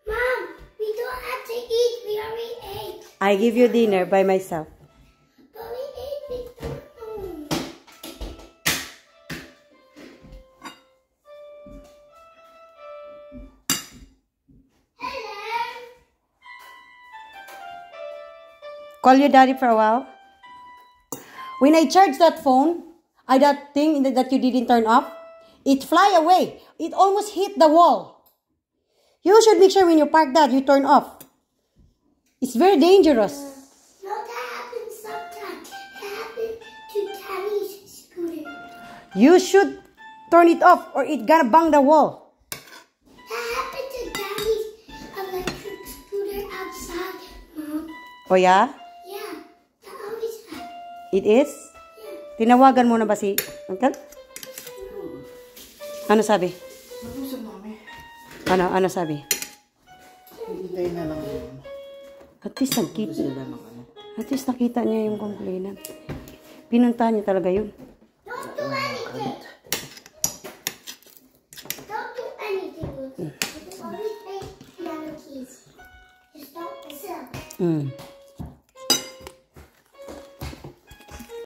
Mom, we don't have to eat. We already ate. I give you dinner by myself. But we ate McDonald's. Hello. Call your daddy for a while. When I charge that phone, that thing that you didn't turn off, it fly away. It almost hit the wall. You should make sure when you park that, you turn off. It's very dangerous. No, that happens sometimes. It happened to Daddy's scooter. You should turn it off or it gonna bang the wall. That happened to Daddy's electric scooter outside, Mom. O yeah? Yeah, that always happens. It is? Yeah. Tinawagan mo na ba si Uncle? Ano sabi? Nag-usap namin. Ano sabi? Hintayin na lang yun. At least nakita. Sila ng ano. At least nakita niya yung complainant. Pinuntahan niya talaga yun. Don't do anything. Don't do anything, Lucy. You can always play piano keys. Just don't listen.